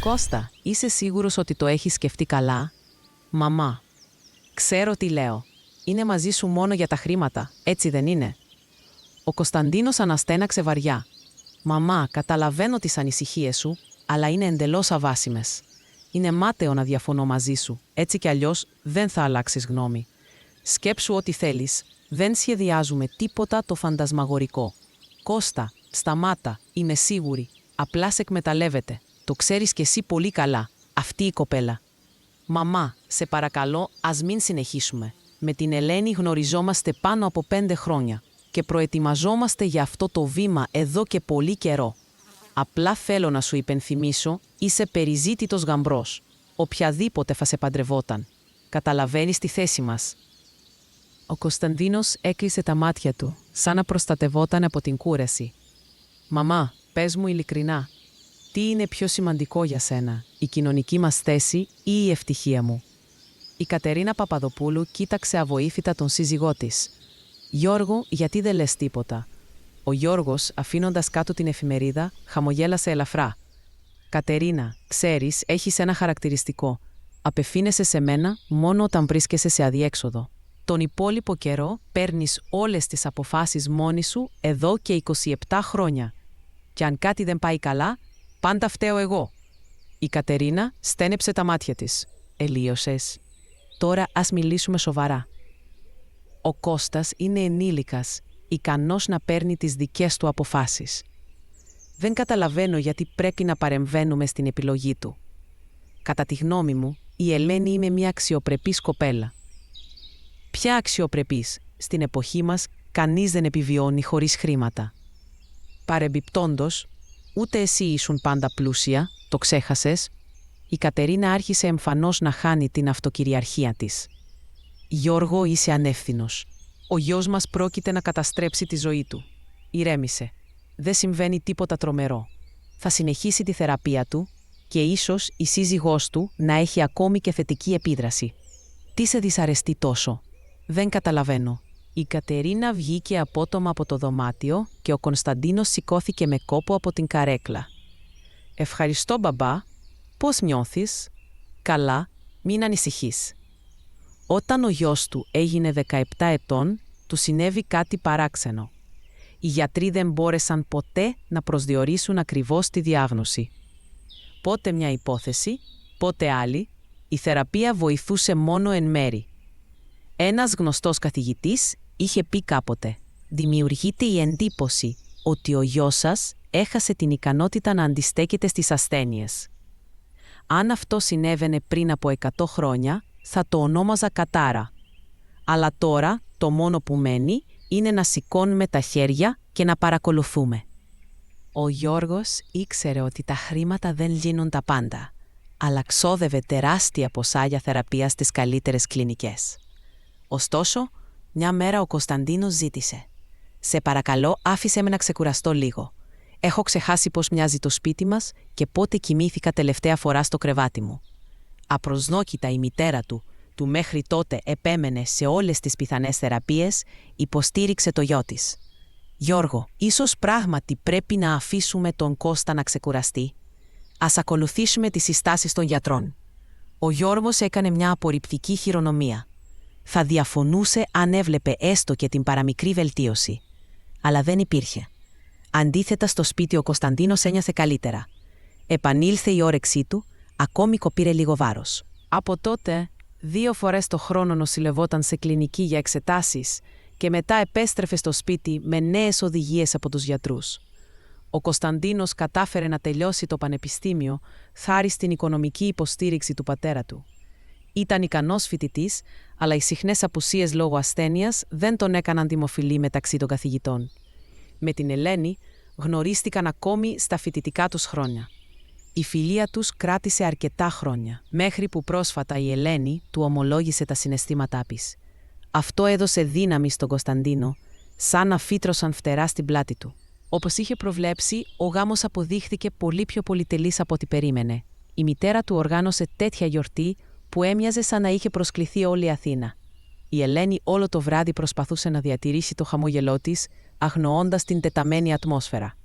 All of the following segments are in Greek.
Κώστα, είσαι σίγουρος ότι το έχεις σκεφτεί καλά? Μαμά, ξέρω τι λέω. Είναι μαζί σου μόνο για τα χρήματα, έτσι δεν είναι? Ο Κωνσταντίνος αναστέναξε βαριά. Μαμά, καταλαβαίνω τις ανησυχίες σου, αλλά είναι εντελώς αβάσιμες. Είναι μάταιο να διαφωνώ μαζί σου, έτσι κι αλλιώς δεν θα αλλάξεις γνώμη. Σκέψου ό,τι θέλεις, δεν σχεδιάζουμε τίποτα το φαντασμαγορικό. Κώστα, σταμάτα, είμαι σίγουρη, απλά σε εκμεταλλεύεται. Το ξέρεις κι εσύ πολύ καλά, αυτή η κοπέλα. Μαμά, σε παρακαλώ, ας μην συνεχίσουμε. Με την Ελένη γνωριζόμαστε πάνω από 5 χρόνια και προετοιμαζόμαστε για αυτό το βήμα εδώ και πολύ καιρό. Απλά θέλω να σου υπενθυμίσω, είσαι περιζήτητος γαμπρός. Οποιαδήποτε θα σε παντρευόταν. Καταλαβαίνεις τη θέση μας. Ο Κωνσταντίνος έκλεισε τα μάτια του, σαν να προστατευόταν από την κούραση. «Μαμά, πες μου ειλικρινά, τι είναι πιο σημαντικό για σένα, η κοινωνική μας θέση ή η ευτυχία μου?» Η Κατερίνα Παπαδοπούλου κοίταξε αβοήθητα τον σύζυγό της. «Γιώργο, γιατί δεν λες τίποτα?» Ο Γιώργος, αφήνοντας κάτω την εφημερίδα, χαμογέλασε ελαφρά. «Κατερίνα, ξέρεις, έχεις ένα χαρακτηριστικό. Απευθύνεσαι σε μένα μόνο όταν βρίσκεσαι σε αδιέξοδο. Τον υπόλοιπο καιρό παίρνεις όλες τις αποφάσεις μόνη σου εδώ και 27 χρόνια. Και αν κάτι δεν πάει καλά, πάντα φταίω εγώ». Η Κατερίνα στένεψε τα μάτια της. «Ελίωσες. Τώρα ας μιλήσουμε σοβαρά. Ο Κώστας είναι ενήλικας, ικανός να παίρνει τις δικές του αποφάσεις. Δεν καταλαβαίνω γιατί πρέπει να παρεμβαίνουμε στην επιλογή του. Κατά τη γνώμη μου, η Ελένη είναι μια αξιοπρεπής κοπέλα. Ποια αξιοπρεπής? Στην εποχή μας, κανείς δεν επιβιώνει χωρίς χρήματα. Παρεμπιπτόντως, ούτε εσύ ήσουν πάντα πλούσια, το ξέχασες?» Η Κατερίνα άρχισε εμφανώς να χάνει την αυτοκυριαρχία της. «Γιώργο, είσαι ανεύθυνος. Ο γιος μας πρόκειται να καταστρέψει τη ζωή του. Ηρέμησε. Δεν συμβαίνει τίποτα τρομερό. Θα συνεχίσει τη θεραπεία του και ίσως η σύζυγός του να έχει ακόμη και θετική επίδραση. Τι σε δυσαρεστεί τόσο?» «Δεν καταλαβαίνω». Η Κατερίνα βγήκε απότομα από το δωμάτιο και ο Κωνσταντίνος σηκώθηκε με κόπο από την καρέκλα. «Ευχαριστώ, μπαμπά. Πώς νιώθεις?» «Καλά, μην ανησυχείς». Όταν ο γιος του έγινε 17 ετών, του συνέβη κάτι παράξενο. Οι γιατροί δεν μπόρεσαν ποτέ να προσδιορίσουν ακριβώς τη διάγνωση. Πότε μια υπόθεση, πότε άλλη, η θεραπεία βοηθούσε μόνο εν μέρη. Ένας γνωστός καθηγητής είχε πει κάποτε: «Δημιουργείται η εντύπωση ότι ο γιος σας έχασε την ικανότητα να αντιστέκεται στις ασθένειες. Αν αυτό συνέβαινε πριν από 100 χρόνια, θα το ονόμαζα κατάρα. Αλλά τώρα το μόνο που μένει είναι να σηκώνουμε τα χέρια και να παρακολουθούμε». Ο Γιώργος ήξερε ότι τα χρήματα δεν λύνουν τα πάντα, αλλά ξόδευε τεράστια ποσά για θεραπεία στις καλύτερες κλινικές. Ωστόσο, μια μέρα ο Κωνσταντίνος ζήτησε: «Σε παρακαλώ, άφησε με να ξεκουραστώ λίγο. Έχω ξεχάσει πώς μοιάζει το σπίτι μας και πότε κοιμήθηκα τελευταία φορά στο κρεβάτι μου». Απροσδόκητα η μητέρα του μέχρι τότε επέμενε σε όλες τις πιθανές θεραπείες, υποστήριξε το γιο της. «Γιώργο, ίσως πράγματι πρέπει να αφήσουμε τον Κώστα να ξεκουραστεί. Ας ακολουθήσουμε τις συστάσεις των γιατρών». Ο Γιώργος έκανε μια απορριπτική χειρονομία. Θα διαφωνούσε αν έβλεπε έστω και την παραμικρή βελτίωση. Αλλά δεν υπήρχε. Αντίθετα, στο σπίτι ο Κωνσταντίνος ένιωθε καλύτερα. Επανήλθε η όρεξή του, ακόμη κοπήρε λίγο βάρος. Από τότε, 2 φορές το χρόνο νοσηλευόταν σε κλινική για εξετάσεις και μετά επέστρεφε στο σπίτι με νέες οδηγίες από τους γιατρούς. Ο Κωνσταντίνος κατάφερε να τελειώσει το πανεπιστήμιο χάρη στην οικονομική υποστήριξη του πατέρα του. Ήταν ικανός φοιτητής, αλλά οι συχνές απουσίες λόγω ασθένειας δεν τον έκαναν δημοφιλή μεταξύ των καθηγητών. Με την Ελένη γνωρίστηκαν ακόμη στα φοιτητικά τους χρόνια. Η φιλία τους κράτησε αρκετά χρόνια, μέχρι που πρόσφατα η Ελένη του ομολόγησε τα συναισθήματά της. Αυτό έδωσε δύναμη στον Κωνσταντίνο, σαν να φύτρωσαν φτερά στην πλάτη του. Όπως είχε προβλέψει, ο γάμος αποδείχθηκε πολύ πιο πολυτελής από ό,τι περίμενε. Η μητέρα του οργάνωσε τέτοια γιορτή που έμοιαζε σαν να είχε προσκληθεί όλη η Αθήνα. Η Ελένη όλο το βράδυ προσπαθούσε να διατηρήσει το χαμόγελό της, αγνοώντας την τεταμένη ατμόσφαιρα.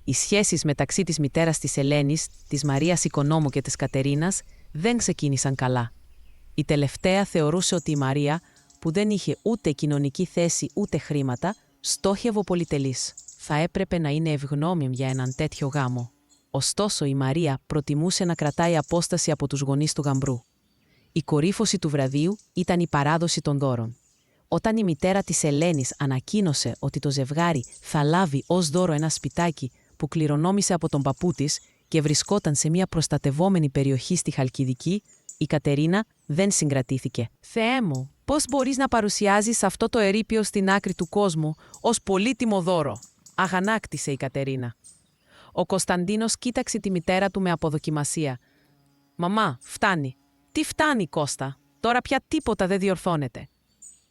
Οι σχέσεις μεταξύ της μητέρας της Ελένης, της Μαρίας Οικονόμου και της Κατερίνας δεν ξεκίνησαν καλά. Η τελευταία θεωρούσε ότι η Μαρία, που δεν είχε ούτε κοινωνική θέση ούτε χρήματα, στόχευε πολυτελής. Θα έπρεπε να είναι ευγνώμη για έναν τέτοιο γάμο. Ωστόσο, η Μαρία προτιμούσε να κρατάει απόσταση από τους γονείς του γαμπρού. Η κορύφωση του βραδίου ήταν η παράδοση των δώρων. Όταν η μητέρα της Ελένης ανακοίνωσε ότι το ζευγάρι θα λάβει ως δώρο ένα σπιτάκι που κληρονόμησε από τον παππού της και βρισκόταν σε μια προστατευόμενη περιοχή στη Χαλκιδική, η Κατερίνα δεν συγκρατήθηκε. «Θεέ μου, πώς μπορείς να παρουσιάζεις αυτό το ερείπιο στην άκρη του κόσμου ως πολύτιμο δώρο», αγανάκτησε η Κατερίνα. Ο Κωνσταντίνος κοίταξε τη μητέρα του με αποδοκιμασία. «Μαμά, φτάνει». «Τι φτάνει, Κώστα, τώρα πια τίποτα δεν διορθώνεται».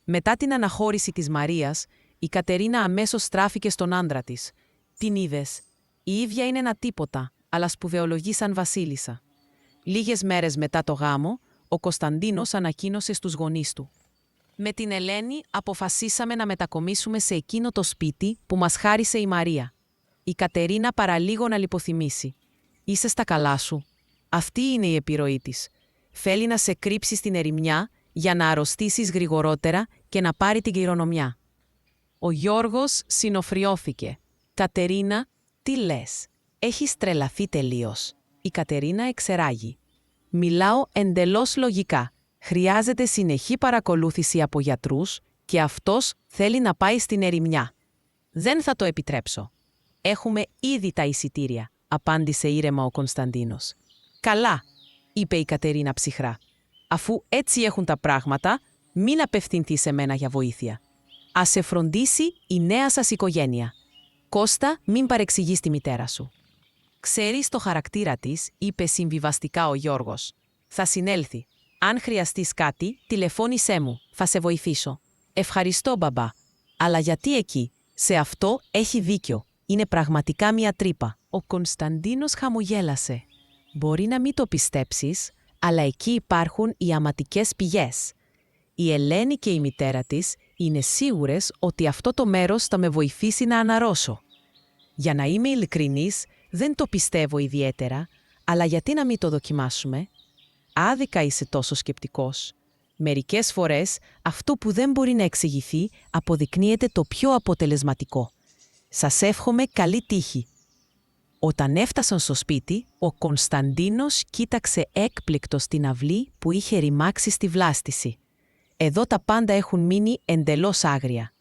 Μετά την αναχώρηση της Μαρίας, η Κατερίνα αμέσως στράφηκε στον άντρα της. «Την είδες. Η ίδια είναι ένα τίποτα, αλλά σπουδαιολογεί σαν βασίλισσα». Λίγες μέρες μετά το γάμο, ο Κωνσταντίνος ανακοίνωσε στους γονείς του. «Με την Ελένη αποφασίσαμε να μετακομίσουμε σε εκείνο το σπίτι που μας χάρισε η Μαρία». Η Κατερίνα παραλίγο να λιποθυμήσει. «Είσαι στα καλά σου. Αυτή είναι η επιρροή της. Θέλει να σε κρύψει στην ερημιά για να αρρωστήσεις γρηγορότερα και να πάρει την κληρονομιά». Ο Γιώργος συνοφριώθηκε. «Κατερίνα, τι λες? Έχεις τρελαθεί τελείως». Η Κατερίνα εξεράγει. «Μιλάω εντελώς λογικά. Χρειάζεται συνεχή παρακολούθηση από γιατρούς και αυτός θέλει να πάει στην ερημιά. Δεν θα το επιτρέψω». «Έχουμε ήδη τα εισιτήρια», απάντησε ήρεμα ο Κωνσταντίνος. «Καλά», είπε η Κατερίνα ψυχρά. «Αφού έτσι έχουν τα πράγματα, μην απευθυνθείς σε μένα για βοήθεια. Ας σε φροντίσει η νέα σας οικογένεια. Κώστα, μην παρεξηγείς τη μητέρα σου». «Ξέρεις το χαρακτήρα της», είπε συμβιβαστικά ο Γιώργος. «Θα συνέλθει. Αν χρειαστείς κάτι, τηλεφώνησέ μου. Θα σε βοηθήσω». «Ευχαριστώ, μπαμπά. Αλλά γιατί εκεί? Σε αυτό έχει δίκιο. Είναι πραγματικά μια τρύπα». Ο Κωνσταντίνος χαμογέλασε. «Μπορεί να μην το πιστέψεις, αλλά εκεί υπάρχουν οι αματικές πηγές. Η Ελένη και η μητέρα της είναι σίγουρες ότι αυτό το μέρος θα με βοηθήσει να αναρρώσω. Για να είμαι ειλικρινής, δεν το πιστεύω ιδιαίτερα, αλλά γιατί να μην το δοκιμάσουμε? Άδικα είσαι τόσο σκεπτικός. Μερικές φορές αυτό που δεν μπορεί να εξηγηθεί αποδεικνύεται το πιο αποτελεσματικό. Σας εύχομαι καλή τύχη». Όταν έφτασαν στο σπίτι, ο Κωνσταντίνος κοίταξε έκπληκτος την αυλή που είχε ρημάξει στη βλάστηση. Εδώ τα πάντα έχουν μείνει εντελώς άγρια.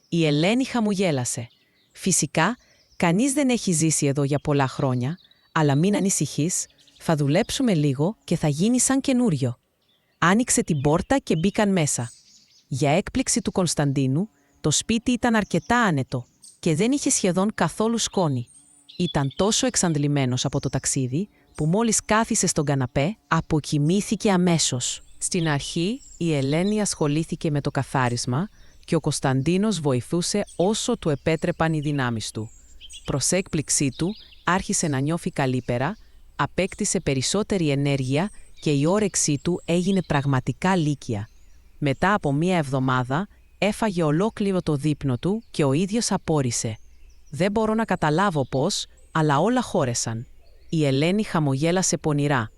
Η Ελένη χαμογέλασε. «Φυσικά, κανείς δεν έχει ζήσει εδώ για πολλά χρόνια, αλλά μην ανησυχείς, θα δουλέψουμε λίγο και θα γίνει σαν καινούριο». Άνοιξε την πόρτα και μπήκαν μέσα. Για έκπληξη του Κωνσταντίνου, το σπίτι ήταν αρκετά άνετο και δεν είχε σχεδόν καθόλου σκόνη. Ήταν τόσο εξαντλημένος από το ταξίδι που μόλις κάθισε στον καναπέ, αποκοιμήθηκε αμέσως. Στην αρχή, η Ελένη ασχολήθηκε με το καθάρισμα και ο Κωνσταντίνος βοηθούσε όσο του επέτρεπαν οι δυνάμεις του. Προς έκπληξή του, άρχισε να νιώθει καλύτερα, απέκτησε περισσότερη ενέργεια και η όρεξή του έγινε πραγματικά λύκεια. Μετά από μία εβδομάδα, έφαγε ολόκληρο το δείπνο του και ο ίδιος απόρρισε. «Δεν μπορώ να καταλάβω πώς, αλλά όλα χώρεσαν». Η Ελένη χαμογέλασε πονηρά.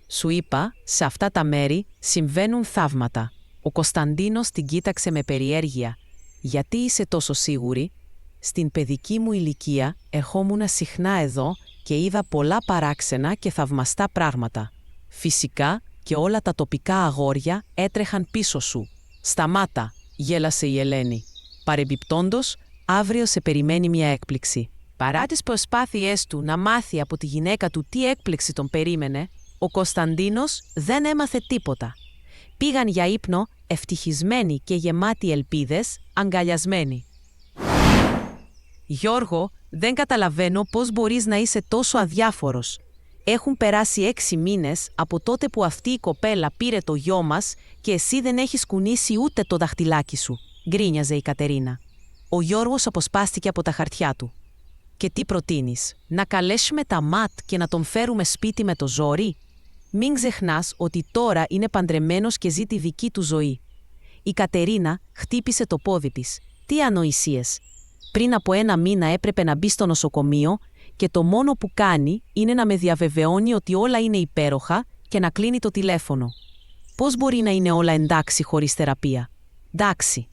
«Σου είπα, σε αυτά τα μέρη συμβαίνουν θαύματα». Ο Κωνσταντίνος την κοίταξε με περιέργεια. «Γιατί είσαι τόσο σίγουρη?» «Στην παιδική μου ηλικία ερχόμουν συχνά εδώ και είδα πολλά παράξενα και θαυμαστά πράγματα. Φυσικά και όλα τα τοπικά αγόρια έτρεχαν πίσω σου». «Σταμάτα», γέλασε η Ελένη. «Παρεμπιπτόντως, αύριο σε περιμένει μια έκπληξη». Παρά τις προσπάθειές του να μάθει από τη γυναίκα του τι έκπληξη τον περίμενε, ο Κωνσταντίνος δεν έμαθε τίποτα. Πήγαν για ύπνο ευτυχισμένοι και γεμάτοι ελπίδες, αγκαλιασμένοι. «Γιώργο, δεν καταλαβαίνω πώς μπορείς να είσαι τόσο αδιάφορος. Έχουν περάσει 6 μήνες από τότε που αυτή η κοπέλα πήρε το γιο μας και εσύ δεν έχεις κουνήσει ούτε το δαχτυλάκι σου», γκρίνιαζε η Κατερίνα. Ο Γιώργος αποσπάστηκε από τα χαρτιά του. «Και τι προτείνεις, να καλέσουμε τα ΜΑΤ και να τον φέρουμε σπίτι με το ζόρι? Μην ξεχνάς ότι τώρα είναι παντρεμένος και ζει τη δική του ζωή». Η Κατερίνα χτύπησε το πόδι της. «Τι ανοησίες. Πριν από 1 μήνα έπρεπε να μπει στο νοσοκομείο και το μόνο που κάνει είναι να με διαβεβαιώνει ότι όλα είναι υπέροχα και να κλείνει το τηλέφωνο. Πώς μπορεί να είναι όλα εντάξει χωρίς θεραπεία? Εντάξει.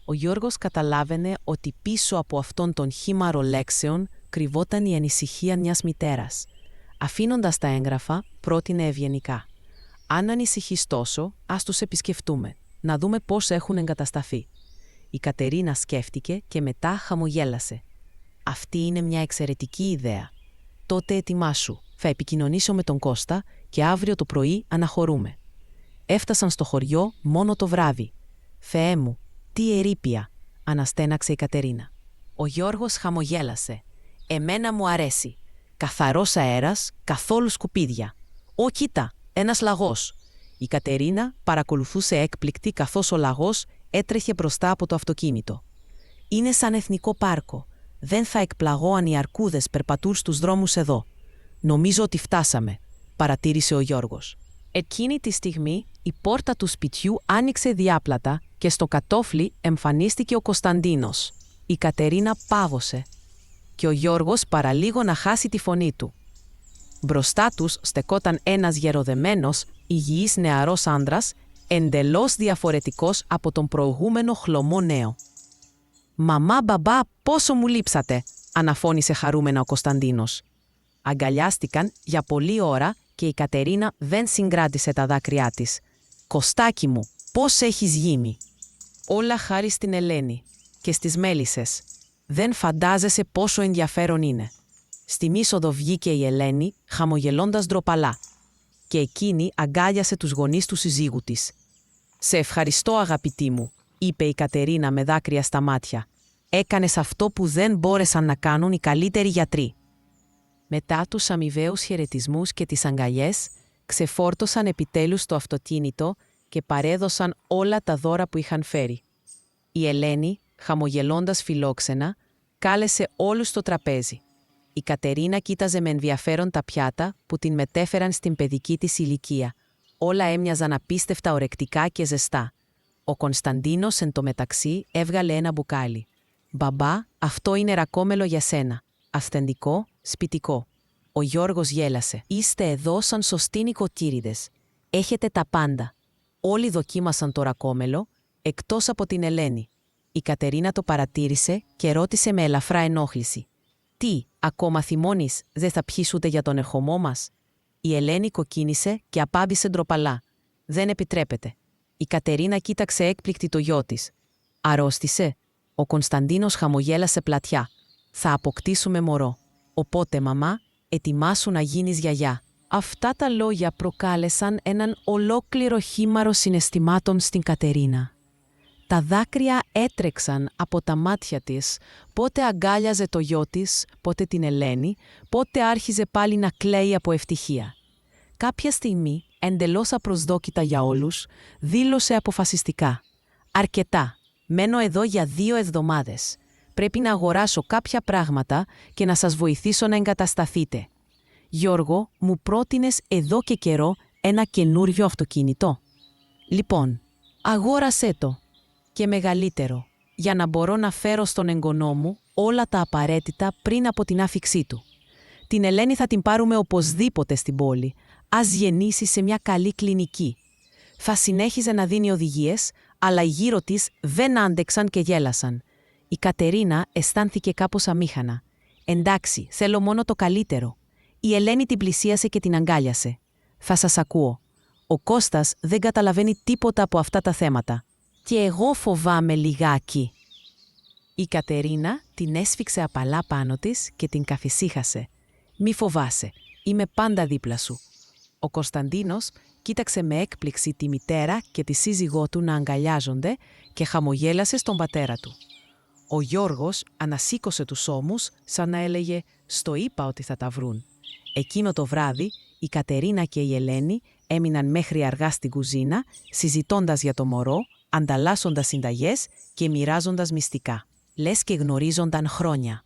Ο Γιώργος καταλάβαινε ότι πίσω από αυτόν τον χήμαρο λέξεων κρυβόταν η ανησυχία μιας μητέρας. Αφήνοντας τα έγγραφα, πρότεινε ευγενικά: «Αν ανησυχείς τόσο, ας τους επισκεφτούμε, να δούμε πώς έχουν εγκατασταθεί». Η Κατερίνα σκέφτηκε και μετά χαμογέλασε. «Αυτή είναι μια εξαιρετική ιδέα. Τότε ετοιμάσου, θα επικοινωνήσω με τον Κώστα και αύριο το πρωί αναχωρούμε». Έφτασαν στο χωριό μόνο το βράδυ. «Θεέ μου, τι ερείπια», αναστέναξε η Κατερίνα. Ο Γιώργος χαμογέλασε. «Εμένα μου αρέσει. Καθαρός αέρας, καθόλου σκουπίδια. Ω, κοίτα, ένας λαγός». Η Κατερίνα παρακολουθούσε έκπληκτη καθώς ο λαγός έτρεχε μπροστά από το αυτοκίνητο. «Είναι σαν εθνικό πάρκο. Δεν θα εκπλαγώ αν οι αρκούδες περπατούν στους δρόμους εδώ. Νομίζω ότι φτάσαμε», παρατήρησε ο Γιώργος. Εκείνη τη στιγμή η πόρτα του σπιτιού άνοιξε διάπλατα και στο κατόφλι εμφανίστηκε ο Κωνσταντίνος. Η Κατερίνα πάγωσε και ο Γιώργος παραλίγο να χάσει τη φωνή του. Μπροστά τους στεκόταν ένας γεροδεμένος, υγιής νεαρός άντρας, εντελώς διαφορετικός από τον προηγούμενο χλωμό νέο. «Μαμά, μπαμπά, πόσο μου λείψατε», αναφώνησε χαρούμενα ο Κωνσταντίνος. Αγκαλιάστηκαν για πολλή ώρα και η Κατερίνα δεν συγκράτησε τα δάκρυά της. «Κωστάκι μου, πώς έχεις γίνει?» «Όλα χάρη στην Ελένη και στις μέλισσες. Δεν φαντάζεσαι πόσο ενδιαφέρον είναι». Στη μίσοδο βγήκε η Ελένη, χαμογελώντας ντροπαλά. Και εκείνη αγκάλιασε τους γονείς του συζύγου της. «Σε ευχαριστώ, αγαπητή μου», είπε η Κατερίνα με δάκρυα στα μάτια. «Έκανες αυτό που δεν μπόρεσαν να κάνουν οι καλύτεροι γιατροί». Μετά τους αμοιβαίους χαιρετισμούς και τις αγκαλιές, ξεφόρτωσαν επιτέλους το αυτοκίνητο και παρέδωσαν όλα τα δώρα που είχαν φέρει. Η Ελένη, χαμογελώντας φιλόξενα, κάλεσε όλους στο τραπέζι. Η Κατερίνα κοίταζε με ενδιαφέρον τα πιάτα που την μετέφεραν στην παιδική της ηλικία. Όλα έμοιαζαν απίστευτα ορεκτικά και ζεστά. Ο Κωνσταντίνος εν τω μεταξύ έβγαλε ένα μπουκάλι. «Μπαμπά, αυτό είναι ρακόμελο για σένα. Αυθεντικό, σπιτικό». Ο Γιώργος γέλασε. «Είστε εδώ σαν σωστοί νοικοκύριδες. Έχετε τα πάντα». Όλοι δοκίμασαν το ρακόμελο, εκτός από την Ελένη. Η Κατερίνα το παρατήρησε και ρώτησε με ελαφρά ενόχληση: «Τι, ακόμα θυμώνεις, δεν θα πιείς ούτε για τον ερχομό μας?» Η Ελένη κοκκίνησε και απάντησε ντροπαλά: «Δεν επιτρέπεται». Η Κατερίνα κοίταξε έκπληκτη το γιο της. «Αρρώστησε?» Ο Κωνσταντίνος χαμογέλασε πλατιά. «Θα αποκτήσουμε μωρό. Οπότε, μαμά, ετοιμάσου να γίνεις γιαγιά». Αυτά τα λόγια προκάλεσαν έναν ολόκληρο χήμαρο συναισθημάτων στην Κατερίνα. Τα δάκρυα έτρεξαν από τα μάτια της, πότε αγκάλιαζε το γιο της, πότε την Ελένη, πότε άρχιζε πάλι να κλαίει από ευτυχία. Κάποια στιγμή, εντελώς απροσδόκητα για όλους, δήλωσε αποφασιστικά: «Αρκετά. Μένω εδώ για 2 εβδομάδες. Πρέπει να αγοράσω κάποια πράγματα και να σας βοηθήσω να εγκατασταθείτε. Γιώργο, μου πρότεινες εδώ και καιρό ένα καινούριο αυτοκίνητο. Λοιπόν, αγόρασέ το. Και μεγαλύτερο, για να μπορώ να φέρω στον εγγονό μου όλα τα απαραίτητα πριν από την άφιξή του. Την Ελένη θα την πάρουμε οπωσδήποτε στην πόλη, ας γεννήσει σε μια καλή κλινική». Θα συνέχιζε να δίνει οδηγίες, αλλά οι γύρω της δεν άντεξαν και γέλασαν. Η Κατερίνα αισθάνθηκε κάπως αμήχανα. «Εντάξει, θέλω μόνο το καλύτερο». Η Ελένη την πλησίασε και την αγκάλιασε. «Θα σας ακούω. Ο Κώστας δεν καταλαβαίνει τίποτα από αυτά τα θέματα. Και εγώ φοβάμαι λιγάκι». Η Κατερίνα την έσφιξε απαλά πάνω της και την καθησύχασε. «Μη φοβάσαι, είμαι πάντα δίπλα σου». Ο Κωνσταντίνος κοίταξε με έκπληξη τη μητέρα και τη σύζυγό του να αγκαλιάζονται και χαμογέλασε στον πατέρα του. Ο Γιώργος ανασήκωσε τους ώμους σαν να έλεγε «Στο είπα ότι θα τα βρουν». Εκείνο το βράδυ η Κατερίνα και η Ελένη έμειναν μέχρι αργά στην κουζίνα, συζητώντας για το μωρό, ανταλλάσσοντας συνταγές και μοιράζοντας μυστικά. Λες και γνωρίζονταν χρόνια.